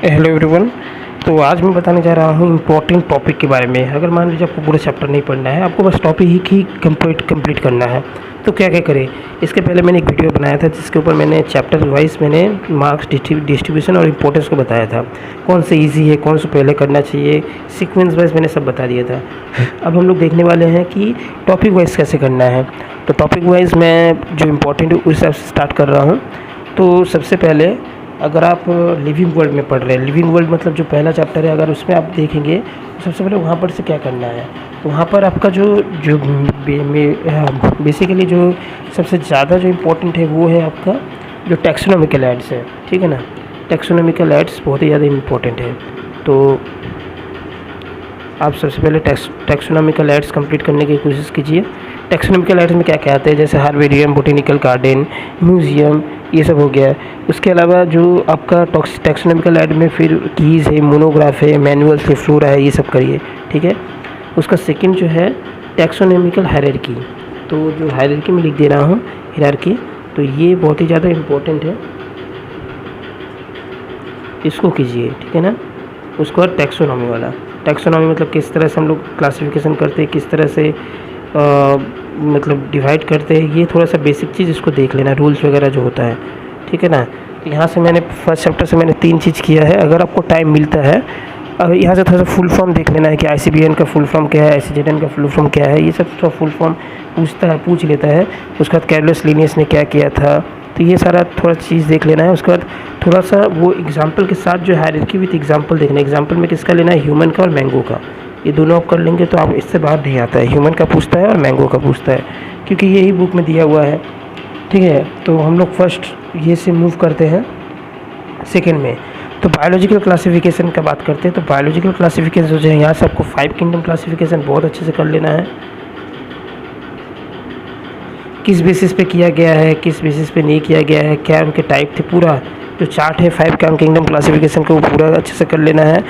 Hello everyone. तो आज मैं बताने जा रहा हूँ इम्पोर्टेंट टॉपिक के बारे में। अगर मान लीजिए आपको पूरा चैप्टर नहीं पढ़ना है, आपको बस टॉपिक ही कंप्लीट करना है, तो क्या क्या करें। इसके पहले मैंने एक वीडियो बनाया था जिसके ऊपर मैंने चैप्टर वाइज मैंने मार्क्स डिस्ट्रीब्यूशन और इम्पोर्टेंस को बताया था, कौन से ईजी है, कौन से पहले करना चाहिए, सीक्वेंस वाइज मैंने सब बता दिया था। अब हम लोग देखने वाले हैं कि टॉपिक वाइज कैसे करना है। तो टॉपिक वाइज मैं जो इम्पोर्टेंट उस हिसाब से स्टार्ट कर रहा हूँ। तो सबसे पहले अगर आप लिविंग वर्ल्ड में पढ़ रहे हैं, लिविंग वर्ल्ड मतलब जो पहला चैप्टर है, अगर उसमें आप देखेंगे तो सबसे पहले वहाँ पर से क्या करना है। तो वहाँ पर आपका जो जो बेसिकली जो सबसे ज़्यादा जो इम्पोर्टेंट है वो है आपका जो टैक्सोनॉमिकल एड्स है, ठीक है ना। टैक्सोनॉमिकल एड्स बहुत ही ज़्यादा इम्पोर्टेंट है। तो आप सबसे पहले टैक्सोनॉमिकल एड्स कंप्लीट करने की कोशिश कीजिए। टैक्सोनॉमिकल एड्स में क्या क्या आते हैं, जैसे हार्बेरियम, बोटेनिकल गार्डन, म्यूज़ियम, ये सब हो गया। उसके अलावा जो आपका टैक्सोनॉमिकल एड में फिर कीज़ है, मोनोग्राफ है, मैनुअल से फ्लोरा है, ये सब करिए, ठीक है। उसका सेकंड जो है टैक्सोनॉमिकल हायरार्की। तो जो हायरार्की में लिख दे रहा हूँ हायरार्की, तो ये बहुत ही ज़्यादा इम्पोर्टेंट है, इसको कीजिए, ठीक है ना। उसके बाद टैक्सोनॉमी वाला, टैक्सोनॉमी मतलब किस तरह से हम लोग क्लासिफिकेशन करते हैं, किस तरह से मतलब डिवाइड करते हैं, ये थोड़ा सा बेसिक चीज़ इसको देख लेना, रूल्स वगैरह जो होता है, ठीक है ना। तो यहाँ से मैंने फर्स्ट चैप्टर से मैंने 3 चीज़ किया है। अगर आपको टाइम मिलता है, अब यहाँ से थोड़ा सा फुल फॉर्म देख लेना है कि ICBN का फुल फॉर्म क्या है, ICZN का फुल फॉर्म क्या है, ये सब थोड़ा फुल फॉर्म पूछ लेता है। उसके बाद कैरलस लीनियस ने क्या किया था, तो ये सारा थोड़ा चीज़ देख लेना है। उसके बाद थोड़ा सा वो एग्जाम्पल के साथ जो हायरार्की विथ एग्जाम्पल देखना है। एग्जाम्पल में किसका लेना है, ह्यूमन का और मैंगो का। ये दोनों आप कर लेंगे तो आप इससे बाहर नहीं आता है। ह्यूमन का पूछता है और मैंगो का पूछता है, क्योंकि यही बुक में दिया हुआ है, ठीक है। तो हम लोग फर्स्ट ये से मूव करते हैं सेकेंड में। तो बायोलॉजिकल क्लासिफिकेशन का बात करते हैं। तो बायोलॉजिकल क्लासिफिकेशन जो है, यहाँ से आपको 5 किंगडम क्लासिफिकेशन बहुत अच्छे से कर लेना है। किस बेसिस पे किया गया है, किस बेसिस पे नहीं किया गया है, क्या उनके टाइप थे, पूरा जो चार्ट है 5 किंगडम क्लासिफिकेशन का वो पूरा अच्छे से कर लेना है,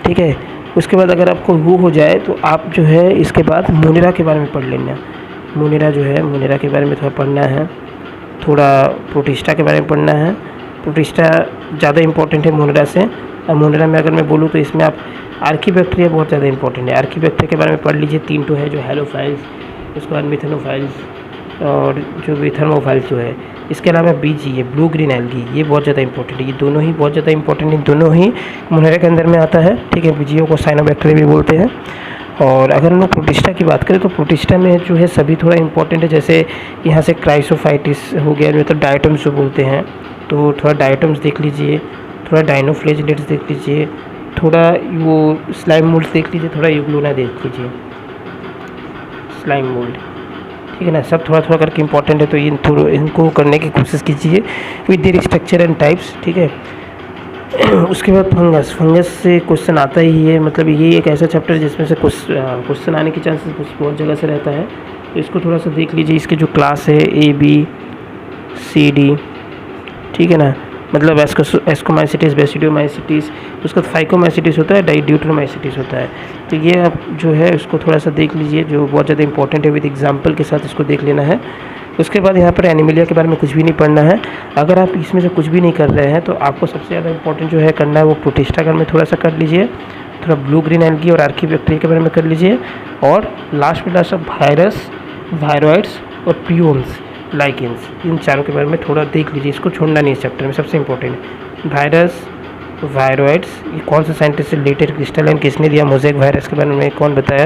ठीक है। उसके बाद अगर आपको वो हो जाए तो आप जो है इसके बाद मोनेरा के बारे में पढ़ लेना। मोनेरा जो है, मोनेरा के बारे में थोड़ा पढ़ना है, थोड़ा प्रोटिस्टा के बारे में पढ़ना है। प्रोटिस्टा ज़्यादा इंपॉर्टेंट है मोनेरा से। अब मोनेरा में अगर मैं बोलूँ तो इसमें आप आर्कीबैक्टीरिया बहुत ज़्यादा इंपॉर्टेंट है। आर्कीबैक्टीरिया के बारे में पढ़ लीजिए, 3 है जो हेलोफाइल्स, उसके बाद मिथेनोफाइल्स और जो भी थर्मोफाइल्स जो है। इसके अलावा बीजी है, ब्लू ग्रीन एल्गी, ये बहुत ज़्यादा इंपॉर्टेंट है। ये दोनों ही बहुत ज़्यादा इंपॉर्टेंट है, दोनों ही मोनेरा के अंदर में आता है, ठीक है। बीजियो को साइनोबैक्टीरिया भी बोलते हैं। और अगर हम लोग प्रोटिस्टा की बात करें तो प्रोटिस्टा में जो है सभी थोड़ा इंपॉर्टेंट है। जैसे यहाँ से क्राइसोफाइटिस हो गया, मतलब डायटम्स जो बोलते हैं, तो थोड़ा डायटम्स देख लीजिए, थोड़ा डाइनोफ्लेजिलेट्स देख लीजिए, थोड़ा वो स्लाइम मोल्ड देख लीजिए, थोड़ा यूग्लोना देख लीजिए, स्लाइम मोल्ड, ठीक है ना। सब थोड़ा थोड़ा करके इंपॉर्टेंट है, तो इनको करने की कोशिश कीजिए with their structure and types, ठीक है। उसके बाद फंगस से क्वेश्चन आता ही है, मतलब ये एक ऐसा चैप्टर है जिसमें से क्वेश्चन आने के चांसेस बहुत जगह से रहता है। तो इसको थोड़ा सा देख लीजिए। इसके जो क्लास है ABCD, ठीक है ना, मतलब एस्कोमाइसिटिस, बेसिडियोमाइसिटिस, उसका फाइकोमाइसिटिस होता है, ड्यूटेरोमाइसिटिस होता है। तो ये आप जो है उसको थोड़ा सा देख लीजिए, जो बहुत ज़्यादा इंपॉर्टेंट है, विद एग्जाम्पल के साथ इसको देख लेना है। उसके बाद यहाँ पर एनिमिलिया के बारे में कुछ भी नहीं पढ़ना है। अगर आप इसमें से कुछ भी नहीं कर रहे हैं तो आपको सबसे ज़्यादा इंपॉर्टेंट जो है करना है वो प्रोटिस्टा का में थोड़ा सा कर लीजिए, थोड़ा ब्लू ग्रीन एल्गी और आर्कीबैक्टीरिया के बारे में कर लीजिए, और लास्ट में लास्ट वायरस, वायरॉइड्स और प्रियोन्स, लाइकेंस, इन चारों के बारे में थोड़ा देख लीजिए। इसको छोड़ना नहीं इस चैप्टर में, सबसे इंपॉर्टेंट है। वायरस, वायरॉइड्स, ये कौन से साइंटिस्ट से रिलेटेड, क्रिस्टलाइन किसने दिया, मोज़ेक वायरस के बारे में कौन बताया,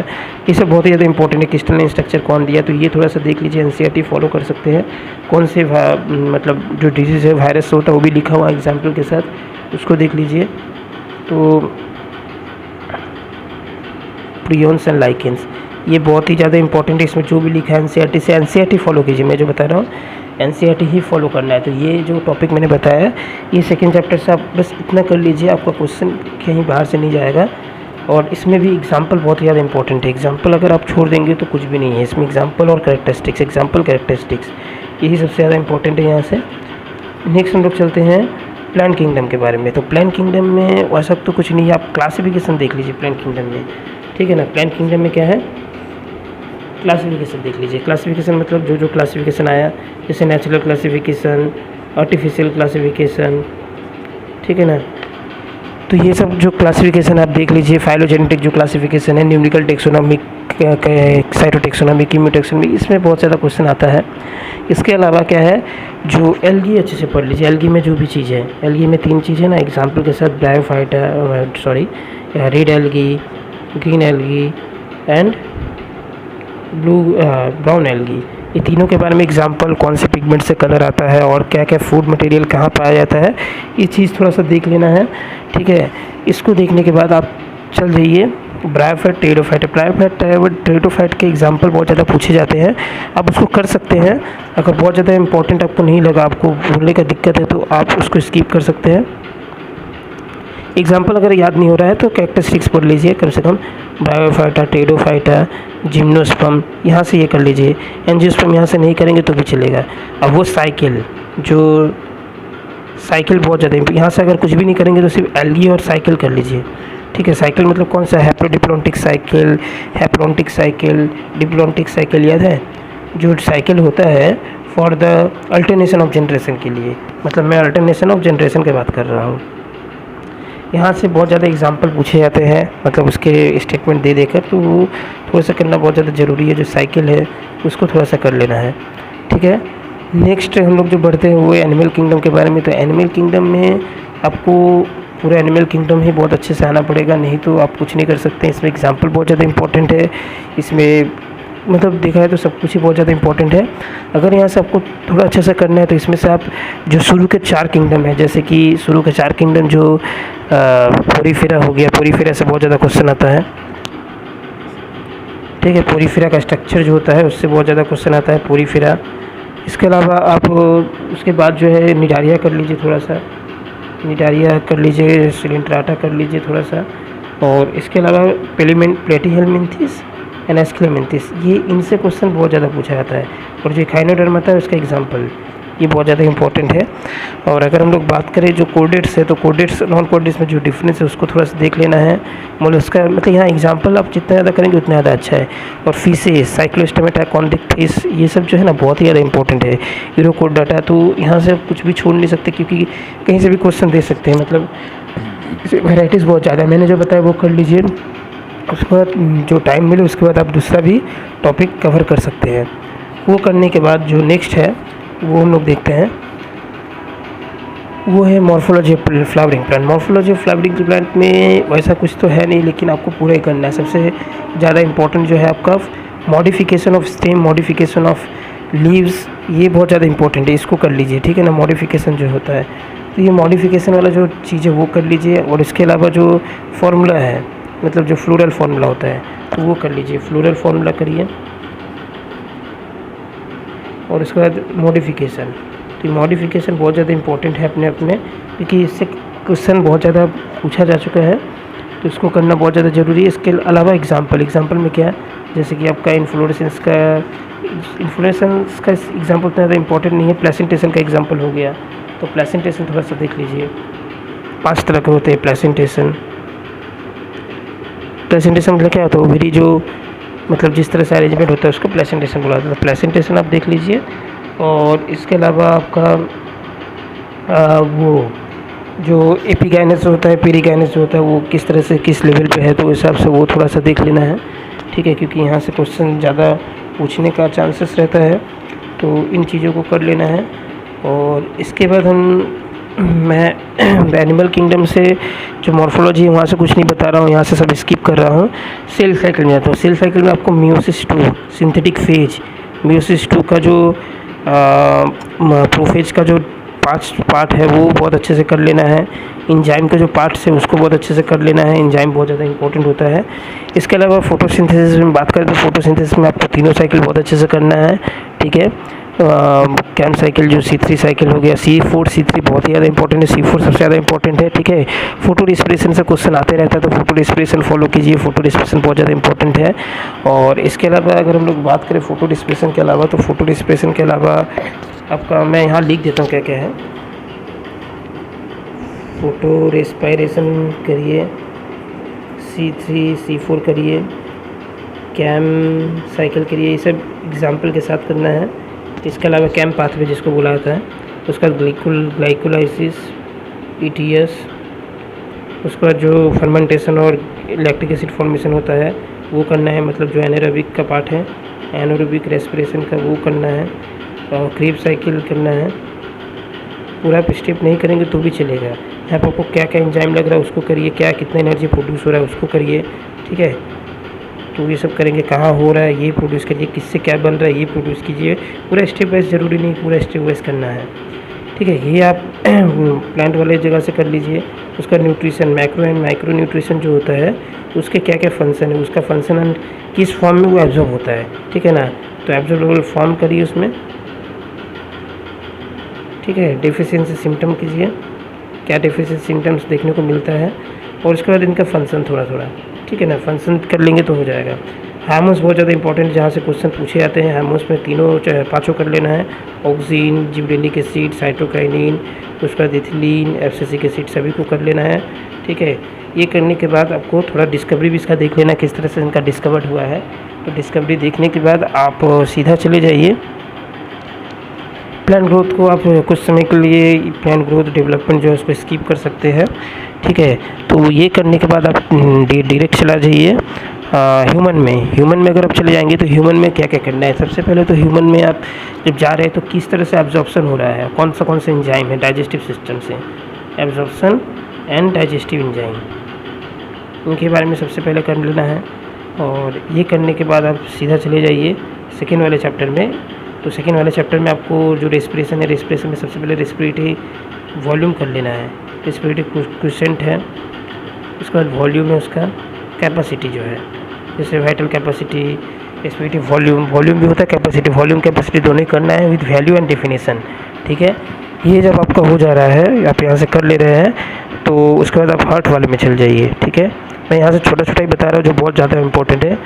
ये सब बहुत ही ज़्यादा इंपॉर्टेंट है। क्रिस्टलाइन स्ट्रक्चर कौन दिया, तो ये थोड़ा सा देख लीजिए। NCERT फॉलो कर सकते हैं। कौन से मतलब जो डिजीज़ है, वायरस होता है, वो भी लिखा हुआ एग्जाम्पल के साथ, उसको देख लीजिए। तो प्रियोन्स एंड लाइकेंस, ये बहुत ही ज़्यादा इंपॉर्टेंट है। इसमें जो भी लिखा है NCERT से, NCERT फॉलो कीजिए। मैं जो बता रहा हूँ NCERT ही फॉलो करना है। तो ये जो टॉपिक मैंने बताया, ये सेकंड चैप्टर से आप बस इतना कर लीजिए, आपका क्वेश्चन कहीं बाहर से नहीं जाएगा। और इसमें भी एग्जाम्पल बहुत ही ज़्यादा इंपॉर्टेंट है। एग्जाम्पल अगर आप छोड़ देंगे तो कुछ भी नहीं है इसमें। एग्जाम्पल और कैरेक्टरिस्टिक्स, एग्जाम्पल कैरेक्टरिस्टिक्स, यही सबसे ज़्यादा इंपॉर्टेंट है यहाँ से। नेक्स्ट हम लोग चलते हैं प्लांट किंगडम के बारे में। तो प्लांट किंगडम में वैसा तो कुछ नहीं है, आप क्लासिफिकेशन देख लीजिए प्लांट किंगडम में, ठीक है ना। प्लांट किंगडम में क्या है, क्लासिफिकेशन देख लीजिए। क्लासिफिकेशन मतलब जो जो क्लासिफिकेशन आया, जैसे नेचुरल क्लासिफिकेशन, आर्टिफिशियल क्लासिफिकेशन, ठीक है ना, तो ये सब जो क्लासिफिकेशन आप देख लीजिए, फाइलोजेनेटिक जो क्लासिफिकेशन है, न्यूमेरिकल टेक्सोनॉमिक, साइटोटेक्सोनॉमी, कीमोटेक्सोनॉमी, इसमें बहुत ज़्यादा क्वेश्चन आता है। इसके अलावा क्या है, जो एल्गी अच्छे से पढ़ लीजिए। एल्गी में जो भी चीज़ है, एल्गी में 3 चीज़ें ना एग्जाम्पल के साथ, bryophyta, red algae, green algae and brown algae, ये तीनों के बारे में एग्जाम्पल, कौन से पिगमेंट से कलर आता है और क्या क्या फूड मटेरियल कहाँ पाया जाता है, ये चीज़ थोड़ा सा देख लेना है, ठीक है। इसको देखने के बाद आप चल जाइए ब्रायोफाइट, टेरिडोफाइट। ब्रायोफाइट, टेरिडोफाइट के एग्जाम्पल बहुत ज़्यादा पूछे जाते हैं, आप उसको कर सकते हैं। अगर बहुत ज़्यादा इंपॉर्टेंट आपको नहीं लगा, आपको भूलने का दिक्कत है, तो आप उसको स्किप कर सकते हैं। एग्जाम्पल अगर याद नहीं हो रहा है तो कैरेक्टरिस्टिक्स पढ़ लीजिए कम से कम, ब्रायोफाइटा, टेरिडोफाइटा, जिम्नोस्पर्म, यहाँ से ये कर लीजिए। एंजियोस्पर्म यहाँ से नहीं करेंगे तो भी चलेगा। अब वो साइकिल बहुत ज़्यादा, यहाँ से अगर कुछ भी नहीं करेंगे तो सिर्फ एल्गी और साइकिल कर लीजिए, ठीक है। साइकिल मतलब कौन सा, haplodiplontic cycle, haplontic cycle, diplontic cycle, याद है? जो साइकिल होता है for the alternation of generation के लिए, मतलब मैं अल्टरनेशन ऑफ जनरेशन की बात कर रहा हूँ। यहाँ से बहुत ज़्यादा एग्जाम्पल पूछे जाते हैं, मतलब उसके स्टेटमेंट दे देकर, तो वो थोड़ा सा करना बहुत ज़्यादा ज़रूरी है। जो साइकिल है उसको थोड़ा सा कर लेना है, ठीक है। नेक्स्ट हम लोग जो बढ़ते हैं वो एनिमल किंगडम के बारे में। तो एनिमल किंगडम में आपको पूरा एनिमल किंगडम ही बहुत अच्छे से आना पड़ेगा, नहीं तो आप कुछ नहीं कर सकते। इसमें एग्जाम्पल बहुत ज़्यादा इंपॉर्टेंट है, इसमें मतलब देखा है तो सब कुछ ही बहुत ज़्यादा इंपॉर्टेंट है। अगर यहाँ से आपको थोड़ा अच्छे से करना है तो इसमें से आप जो शुरू के 4 किंगडम है, जैसे कि शुरू के 4 किंगडम जो पोरीफेरा हो गया, पोरीफेरा से बहुत ज़्यादा क्वेश्चन आता है, ठीक है। पोरीफेरा का स्ट्रक्चर जो होता है उससे बहुत ज़्यादा क्वेश्चन आता है, पोरीफेरा। इसके अलावा आप उसके बाद जो है निडारिया कर लीजिए, थोड़ा सा निडारिया कर लीजिए, सिलिंट्राटा कर लीजिए थोड़ा सा, और इसके अलावा प्लेटीहेलमिंथिस एंड एस्क्लेमिंथिस, ये इनसे क्वेश्चन बहुत ज़्यादा पूछा जाता है। और जो एखाइनोडर्मा है उसका एग्जाम्पल, ये बहुत ज़्यादा इंपॉर्टेंट है। और अगर हम लोग बात करें जो कोर्डेट्स है, तो कोर्डेट्स नॉन कोर्डेट्स में जो डिफरेंस है उसको थोड़ा सा देख लेना है। मोलस्का, मतलब यहाँ एग्जाम्पल आप जितना ज़्यादा करेंगे उतना ज़्यादा अच्छा है। और फिशेस, साइक्लोस्टोमेटा, कॉन्डिक फिश, ये सब जो है ना बहुत ही ज़्यादा इंपॉर्टेंट है। यूरोकोडाटा, तो यहाँ से कुछ भी छोड़ नहीं सकते क्योंकि कहीं से भी क्वेश्चन दे सकते हैं, मतलब वेराइटीज़ बहुत ज़्यादा है। मैंने जो बताया वो कर लीजिए, उसके बाद जो टाइम मिले उसके बाद आप दूसरा भी टॉपिक कवर कर सकते हैं। वो करने के बाद जो नेक्स्ट है वो हम लोग देखते हैं, वो है morphology of flowering plant. Morphology of flowering plant में वैसा कुछ तो है नहीं, लेकिन आपको पूरा ही करना है। सबसे ज़्यादा इंपॉर्टेंट जो है आपका modification of stem, modification of leaves, ये बहुत ज़्यादा इंपॉर्टेंट है, इसको कर लीजिए, ठीक है ना। मॉडिफिकेशन जो होता है, तो ये मॉडिफिकेशन वाला जो चीज़ है वो कर लीजिए। और इसके अलावा जो फार्मूला है, मतलब जो फ्लोरल फार्मूला होता है, तो वो कर लीजिए, फ्लोरल फार्मूला करिए। और उसके बाद मॉडिफिकेशन, तो मॉडिफिकेशन बहुत ज़्यादा इंपॉर्टेंट है अपने अपने, क्योंकि इससे क्वेश्चन बहुत ज़्यादा पूछा जा चुका है, तो इसको करना बहुत ज़्यादा ज़रूरी है। इसके अलावा एग्जाम्पल में क्या है, जैसे कि आपका इन्फ्लोरेसेंस का एग्जाम्पल उतना ज़्यादा इंपॉर्टेंट नहीं है। प्लेसेंटेशन का एग्जाम्पल हो गया, तो प्लेसेंटेशन थोड़ा सा देख लीजिए। 5 तरह के होते हैं प्लेसेंटेशन मतलब क्या होता है, ओवरी जो मतलब जिस तरह से अरेंजमेंट होता है उसको प्लेसेंटेशन बोला जाता है। प्लेसेंटेशन आप देख लीजिए। और इसके अलावा आपका वो जो एपिगाइनस होता है, पेरिगाइनस जो होता है, वो किस तरह से किस लेवल पे है, तो उस हिसाब से वो थोड़ा सा देख लेना है, ठीक है, क्योंकि यहाँ से क्वेश्चन ज़्यादा पूछने का चांसेस रहता है, तो इन चीज़ों को कर लेना है। और इसके बाद मैं एनिमल किंगडम से जो मॉर्फोलॉजी है वहाँ से कुछ नहीं बता रहा हूँ, यहाँ से सब स्किप कर रहा हूँ। सेल साइकिल में आता हूँ। सेल साइकिल में आपको मियोसिस 2, सिंथेटिक फेज, मियोसिस 2 का जो प्रोफेज का जो 5 पार्ट है वो बहुत अच्छे से कर लेना है। इंजाइम का जो पार्ट्स है उसको बहुत अच्छे से कर लेना है, इंजाइम बहुत ज़्यादा इंपॉर्टेंट होता है। इसके अलावा फोटोसिंथेसिस में बात करें तो फोटोसिंथेसिस में आपको तीनों साइकिल बहुत अच्छे से करना है, ठीक है। कैम साइकिल जो C3 साइकिल हो गया, C4 C3 बहुत ही ज़्यादा इंपॉर्टेंट है, C4 सबसे ज़्यादा इंपॉर्टेंट है, ठीक है। फोटो रिस्पिरेशन से क्वेश्चन आते रहता है, तो फोटो रिस्पिरेशन फॉलो कीजिए, फोटो रिस्पिरेशन बहुत ज़्यादा इंपॉर्टेंट है। और इसके अलावा अगर हम लोग बात करें फोटो रिस्पिरेशन के अलावा, तो फोटो रिस्पिरेशन के अलावा आपका मैं यहाँ लिख देता हूँ क्या क्या है। फोटो रेस्पायरेशन करिए, C3 C4 करिए, कैम साइकिल करिए, ये सब एग्जाम्पल के साथ करना है। इसके अलावा कैम पाथवे जिसको बुलाया जाता है, उसका ग्लाइकोलाइसिस, ETS, उसके बाद जो फर्मेंटेशन और लैक्टिक एसिड फॉर्मेशन होता है वो करना है, मतलब जो एनारोबिक का पार्ट है, एनारोबिक रेस्पिरेशन का वो करना है, और क्रीप साइकिल करना है। पूरा आप स्टेप नहीं करेंगे तो भी चलेगा। यहाँ पर आपको क्या क्या एंजाइम लग रहा है उसको करिए, क्या कितना एनर्जी प्रोड्यूस हो रहा है उसको करिए, ठीक है। तो ये सब करेंगे, कहाँ हो रहा है ये प्रोड्यूस करिए, किससे क्या बन रहा है ये प्रोड्यूस कीजिए। पूरा स्टेप वाइज, ज़रूरी नहीं पूरा स्टेप वाइज करना है, ठीक है। ये आप प्लांट वाले जगह से कर लीजिए। उसका nutrition, macro and micro nutrition जो होता है उसके क्या क्या फंक्शन है, उसका फंक्शन एंड किस फॉर्म में वो एब्जॉर्ब होता है, ठीक है ना। तो एब्जॉर्बेबल फॉर्म करिए उसमें, ठीक है। डेफिशिएंसी सिम्टम कीजिए, क्या डेफिशिएंसी सिम्टम्स देखने को मिलता है, और उसके बाद इनका फंक्शन थोड़ा थोड़ा, ठीक है ना। फंक्शन कर लेंगे तो हो जाएगा। हार्मोन्स बहुत ज़्यादा इंपॉर्टेंट, जहाँ से क्वेश्चन पूछे जाते हैं। हार्मोन्स में तीनों चाहे पाँचों कर लेना है, ऑक्सीन, जिबरेलिक एसिड, साइटोकाइनिन, उसके बाद इथिलीन, एब्सिसिक एसिड, सभी को कर लेना है, ठीक है। ये करने के बाद आपको थोड़ा डिस्कवरी भी इसका देख लेना, किस तरह से इनका डिस्कवर्ड हुआ है। तो डिस्कवरी देखने के बाद आप सीधा चले जाइए प्लांट ग्रोथ को। आप कुछ समय के लिए प्लांट ग्रोथ डेवलपमेंट जो है उसको स्किप कर सकते हैं, ठीक है। तो ये करने के बाद आप डायरेक्ट चला जाइए ह्यूमन में। ह्यूमन में अगर आप चले जाएंगे तो ह्यूमन में क्या क्या करना है। सबसे पहले तो ह्यूमन में आप जब जा रहे हैं तो किस तरह से एब्जॉर्प्शन हो रहा है, कौन से एंजाइम है डाइजेस्टिव सिस्टम से, एब्जॉर्प्शन एंड डाइजेस्टिव एंजाइम, उनके बारे में सबसे पहले कर लेना है। और ये करने के बाद आप सीधा चले जाइए सेकेंड वाले चैप्टर में। तो सेकेंड वाले चैप्टर में आपको जो रेस्पिरेशन है, रेस्पिरेशन में सबसे पहले रेस्पिरेटरी वॉल्यूम कर लेना है, रेस्पिरेटरी क्वोशिएंट है, उसके बाद वॉल्यूम है उसका कैपेसिटी जो है, जैसे vital capacity, respiratory volume, volume भी होता है कैपेसिटी, वॉल्यूम कैपेसिटी दोनों ही करना है विद वैल्यू एंड डेफिनेशन, ठीक है। ये जब आपका हो जा रहा है, आप यहाँ से कर ले रहे हैं, तो उसके बाद आप हार्ट वाले में चल जाइए, ठीक है। मैं यहाँ से छोटा छोटा ही बता रहा हूँ जो बहुत ज़्यादा इंपॉर्टेंट है।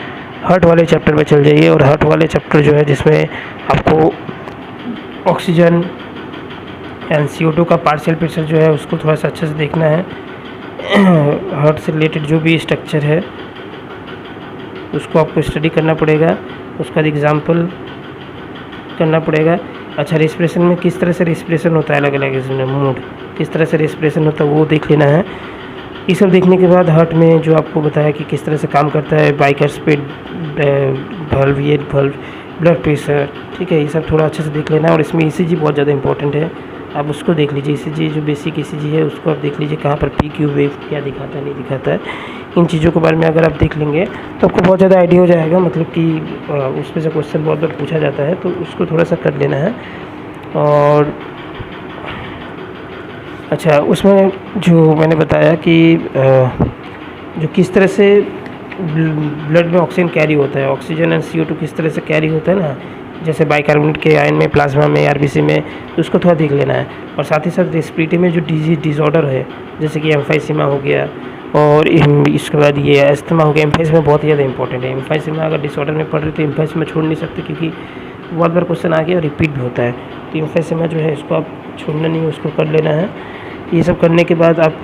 हार्ट वाले चैप्टर में चल जाइए, और हार्ट वाले चैप्टर जो है जिसमें आपको ऑक्सीजन एंड CO2 का पार्शियल प्रेशर जो है उसको थोड़ा सा अच्छे से देखना है। हार्ट से रिलेटेड जो भी स्ट्रक्चर है उसको आपको स्टडी करना पड़ेगा, उसका एग्जाम्पल करना पड़ेगा। अच्छा, रेस्पिरेशन में किस तरह से रेस्पिरेशन होता है, अलग अलग इसमें मूड किस तरह से रेस्पिरेशन होता है वो देख लेना है। ये सब देखने के बाद हार्ट में जो आपको बताया कि किस तरह से काम करता है, बाइकास्पेड वल्व, ये वल्व, ब्लड प्रेशर, ठीक है, ये सब थोड़ा अच्छे से देख लेना है। और इसमें ECG बहुत ज़्यादा इंपॉर्टेंट है, आप उसको देख लीजिए। ECG जो बेसिक ECG है उसको आप देख लीजिए, कहाँ पर PQ वेव क्या दिखाता है नहीं दिखाता है। इन चीज़ों के बारे में अगर आप देख लेंगे तो आपको बहुत ज़्यादा आइडिया हो जाएगा, मतलब कि उसमें से क्वेश्चन बहुत बार पूछा जाता है, तो उसको थोड़ा सा कर लेना है। और अच्छा, उसमें जो मैंने बताया कि जो किस तरह से ब्लड में ऑक्सीजन कैरी होता है, ऑक्सीजन एंड CO2 किस तरह से कैरी होता है ना, जैसे बाइकार्बोनेट के आयन में, प्लाज्मा में, RBC में, तो उसको थोड़ा देख लेना है। और साथ ही साथ रेस्पिरेटरी में जो डिसऑर्डर है, जैसे कि एम्फाइसीमा हो गया, और इसके बाद ये अस्थमा हो गया। एम्फाइसीमा बहुत ही ज़्यादा इंपॉर्टेंट है। एम्फाइसीमा अगर डिसऑर्डर में पड़ रही तो एम्फाइसीमा छोड़ नहीं सकते, क्योंकि बहुत बार क्वेश्चन आ गया और रिपीट भी होता है। तो एम्फाइसीमा जो है इसको आप छोड़ना नहीं, उसको कर लेना है। ये सब करने के बाद आप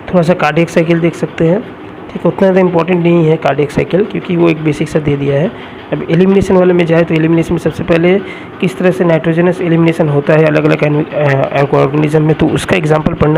थोड़ा सा कार्डियक साइकिल देख सकते हैं, ठीक है। उतना ज़्यादा इंपॉर्टेंट नहीं है कार्डियक साइकिल, क्योंकि वो एक बेसिक सा दे दिया है। अब एलिमिनेशन वाले में जाए तो एलिमिनेशन में सबसे पहले किस तरह से नाइट्रोजनस एलिमिनेशन होता है अलग अलग ऑर्गेनिज्म में, तो उसका एग्जांपल पढ़ना